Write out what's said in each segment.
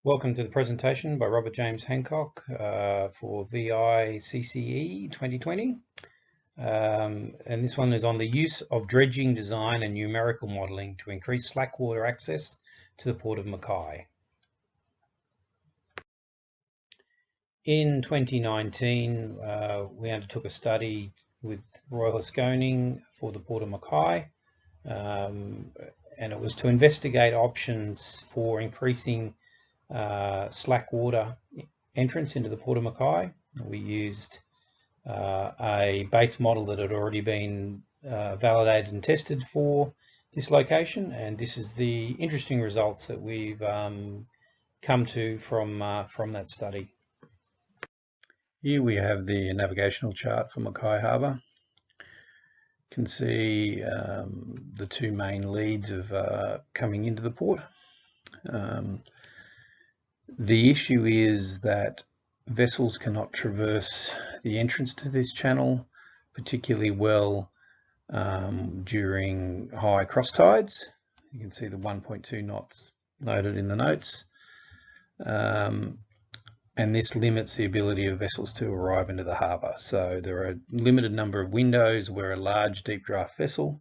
Welcome to the presentation by Robert James Hancock for VI CCE 2020. And this one is on the use of dredging design and numerical modelling to increase slack water access to the Port of Mackay. In 2019, we undertook a study with Royal HaskoningDHV for the Port of Mackay, and it was to investigate options for increasing slack water entrance into the Port of Mackay. We used a base model that had already been validated and tested for this location, and this is the interesting results that we've come to from that study. Here we have the navigational chart for Mackay Harbour. You can see the two main leads of coming into the port. The issue is that vessels cannot traverse the entrance to this channel particularly well during high cross tides. You can see the 1.2 knots noted in the notes. And this limits the ability of vessels to arrive into the harbour. So there are a limited number of windows where a large deep draft vessel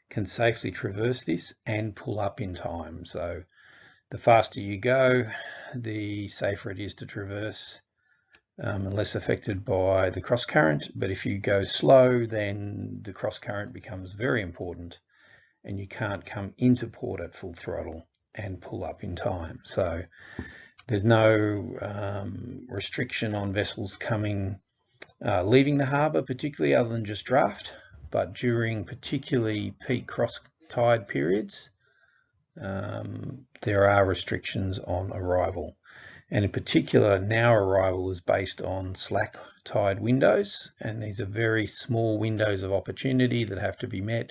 can safely traverse this and pull up in time. So the faster you go, the safer it is to traverse and less affected by the cross current. But if you go slow, then the cross current becomes very important and you can't come into port at full throttle and pull up in time. So there's no restriction on vessels leaving the harbour, particularly other than just draft, but during particularly peak cross tide periods, there are restrictions on arrival. And in particular, now arrival is based on slack tide windows, and these are very small windows of opportunity that have to be met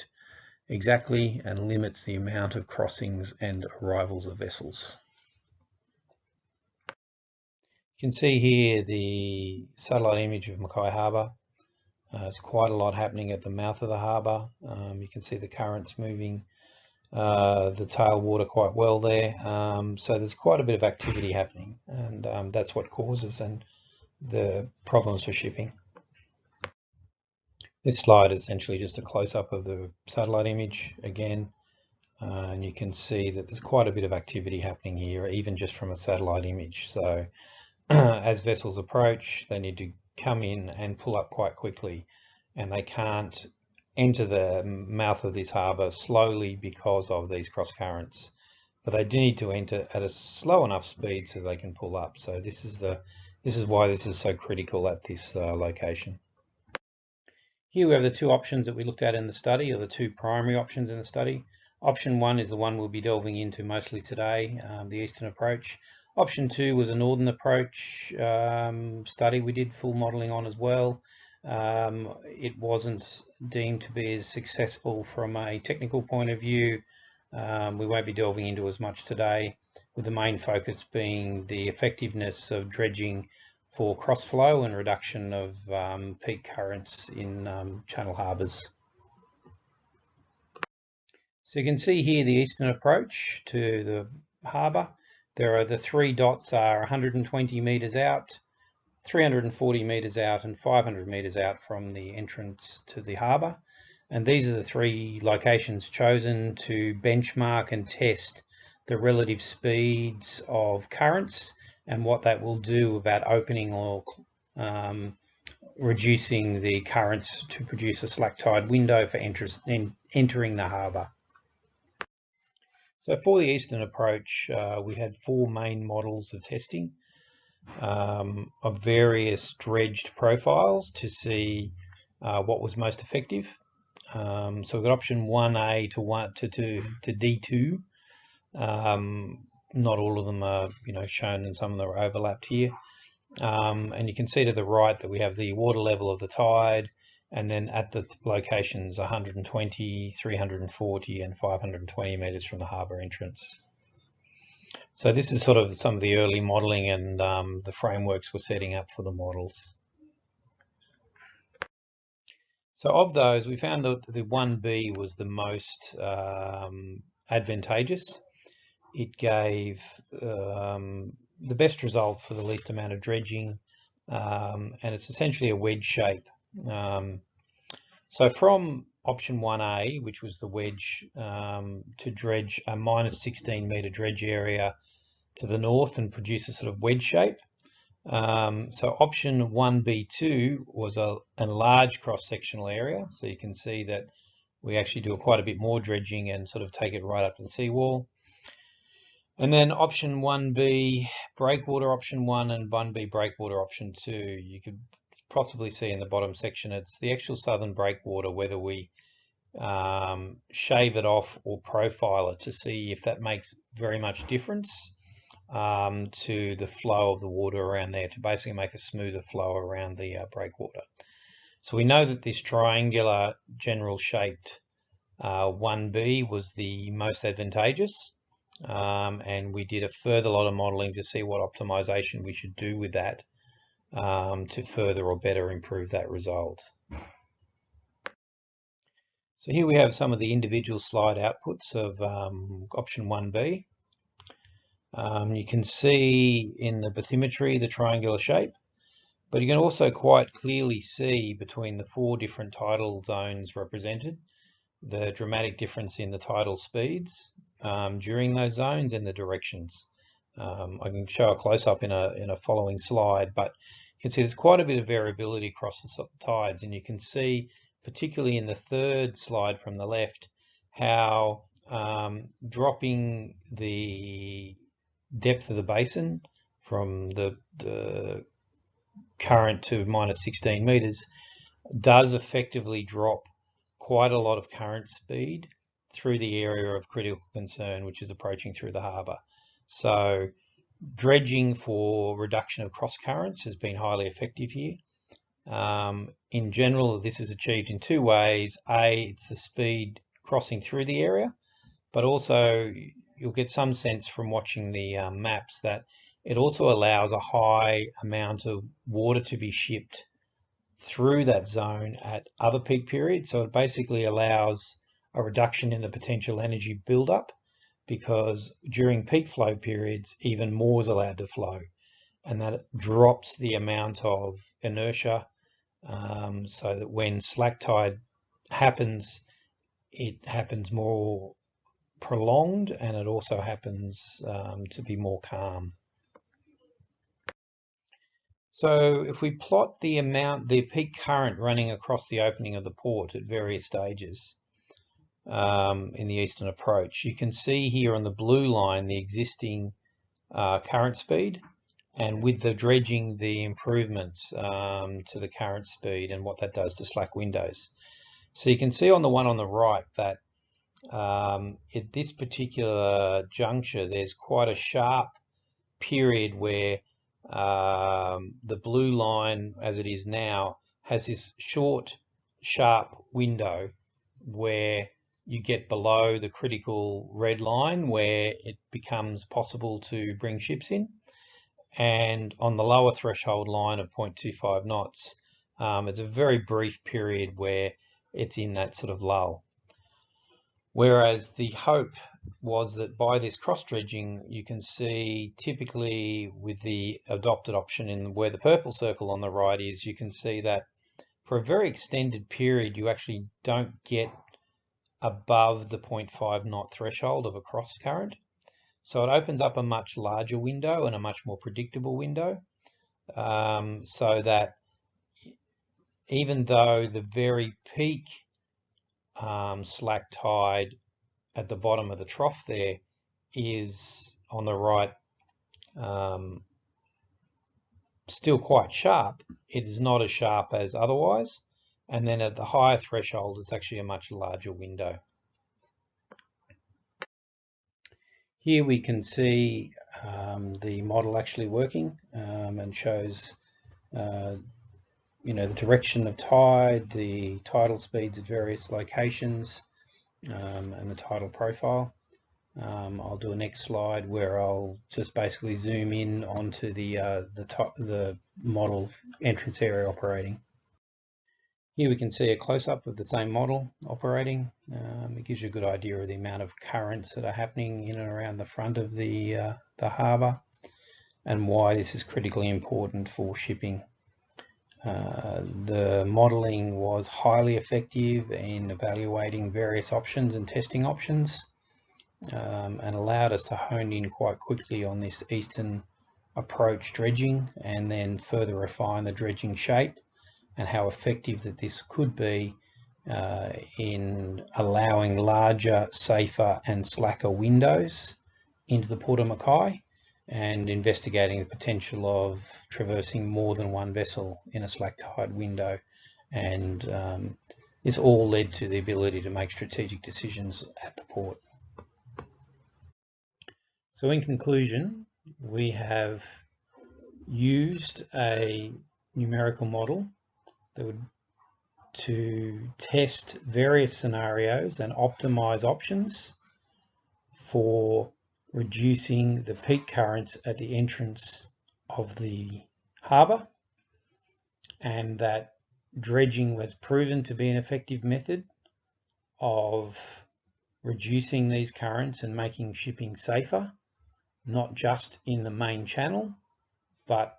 exactly and limits the amount of crossings and arrivals of vessels. You can see here the satellite image of Mackay Harbour. There's quite a lot happening at the mouth of the harbour. You can see the currents moving the tailwater quite well there. So there's quite a bit of activity happening, and that's what causes the problems for shipping. This slide is essentially just a close-up of the satellite image again, and you can see that there's quite a bit of activity happening here, even just from a satellite image. So as vessels approach, they need to come in and pull up quite quickly, and they can't enter the mouth of this harbour slowly because of these cross currents, but they do need to enter at a slow enough speed so they can pull up. So this is why this is so critical at this location. Here we have the two options that we looked at in the study, or the two primary options in the study. Option one is the one we'll be delving into mostly today, the Easton Approach. Option two was a Northern Approach study we did full modelling on as well. It wasn't deemed to be as successful from a technical point of view. We won't be delving into as much today, with the main focus being the effectiveness of dredging for cross flow and reduction of peak currents in channel harbours. So you can see here the Eastern Approach to the harbour. There are the three dots are 120 metres out, 340 metres out and 500 metres out from the entrance to the harbour. And these are the three locations chosen to benchmark and test the relative speeds of currents and what that will do about opening or reducing the currents to produce a slack tide window for entering the harbour. So for the Eastern Approach, we had four main models of testing of various dredged profiles to see what was most effective. So we've got option 1A to D2. Not all of them are shown, and some of them are overlapped here. And you can see to the right that we have the water level of the tide, and then at the locations 120, 340 and 520 metres from the harbour entrance. So this is sort of some of the early modelling and the frameworks we're setting up for the models. So of those, we found that the 1B was the most advantageous. it gave the best result for the least amount of dredging, and it's essentially a wedge shape. So from option 1A, which was the wedge, to dredge a minus 16 metre dredge area to the north and produce a sort of wedge shape. So option 1B2 was a large cross-sectional area. So you can see that we actually do quite a bit more dredging and sort of take it right up to the seawall. And then option 1B breakwater option 1 and 1B breakwater option 2, you could possibly see in the bottom section, it's the actual southern breakwater, whether we shave it off or profile it to see if that makes very much difference to the flow of the water around there, to basically make a smoother flow around the breakwater. So we know that this triangular general shaped 1B was the most advantageous, and we did a further lot of modelling to see what optimisation we should do with that to further or better improve that result. So here we have some of the individual slide outputs of option 1B. You can see in the bathymetry the triangular shape, but you can also quite clearly see between the 4 different tidal zones represented the dramatic difference in the tidal speeds during those zones and the directions. I can show a close-up in a following slide, but you can see there's quite a bit of variability across the tides, and you can see particularly in the third slide from the left how dropping the depth of the basin from the current to minus 16 meters does effectively drop quite a lot of current speed through the area of critical concern, which is approaching through the harbour. So dredging for reduction of cross currents has been highly effective here. In general, this is achieved in 2 ways. A, it's the speed crossing through the area, but also you'll get some sense from watching the maps that it also allows a high amount of water to be shipped through that zone at other peak periods. So it basically allows a reduction in the potential energy buildup, because during peak flow periods, even more is allowed to flow, and that drops the amount of inertia, so that when slack tide happens, it happens more prolonged, and it also happens to be more calm. So if we plot the peak current running across the opening of the port at various stages in the Easton Approach, you can see here on the blue line the existing current speed, and with the dredging, the improvement to the current speed and what that does to slack windows. So you can see on the one on the right that at this particular juncture, there's quite a sharp period where the blue line, as it is now, has this short, sharp window where you get below the critical red line where it becomes possible to bring ships in. And on the lower threshold line of 0.25 knots, it's a very brief period where it's in that sort of lull. Whereas the hope was that by this cross dredging, you can see typically with the adopted option in where the purple circle on the right is, you can see that for a very extended period, you actually don't get above the 0.5 knot threshold of a cross current. So it opens up a much larger window and a much more predictable window, so that even though the very peak slack tide at the bottom of the trough there is on the right still quite sharp, it is not as sharp as otherwise. And then at the higher threshold, it's actually a much larger window. Here we can see the model actually working and shows the direction of tide, the tidal speeds at various locations, and the tidal profile. I'll do a next slide where I'll just basically zoom in onto the model entrance area operating. Here we can see a close-up of the same model operating. It gives you a good idea of the amount of currents that are happening in and around the front of the harbour, and why this is critically important for shipping. The modelling was highly effective in evaluating various options and testing options, and allowed us to hone in quite quickly on this Easton Approach dredging, and then further refine the dredging shape and how effective that this could be in allowing larger, safer and slacker windows into the Port of Mackay, and investigating the potential of traversing more than one vessel in a slack tide window. And this all led to the ability to make strategic decisions at the port. So in conclusion, we have used a numerical model to test various scenarios and optimize options for reducing the peak currents at the entrance of the harbour, and that dredging was proven to be an effective method of reducing these currents and making shipping safer, not just in the main channel, but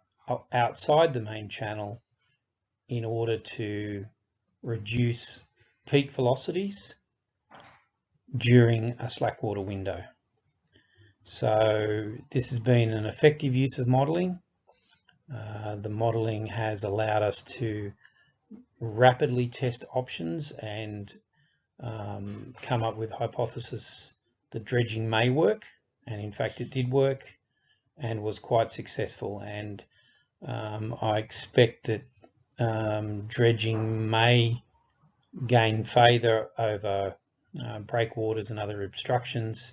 outside the main channel, in order to reduce peak velocities during a slack water window. So this has been an effective use of modelling. The modelling has allowed us to rapidly test options and come up with hypothesis that dredging may work, and in fact it did work and was quite successful. And I expect that dredging may gain favour over breakwaters and other obstructions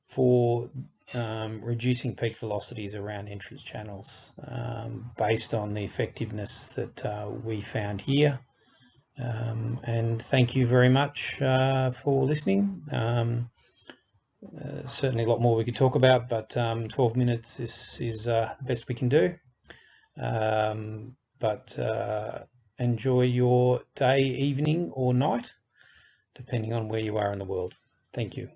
for reducing peak velocities around entrance channels, based on the effectiveness that we found here. And thank you very much for listening. Certainly a lot more we could talk about, but 12 minutes is the best we can do. But enjoy your day, evening or night, depending on where you are in the world. Thank you.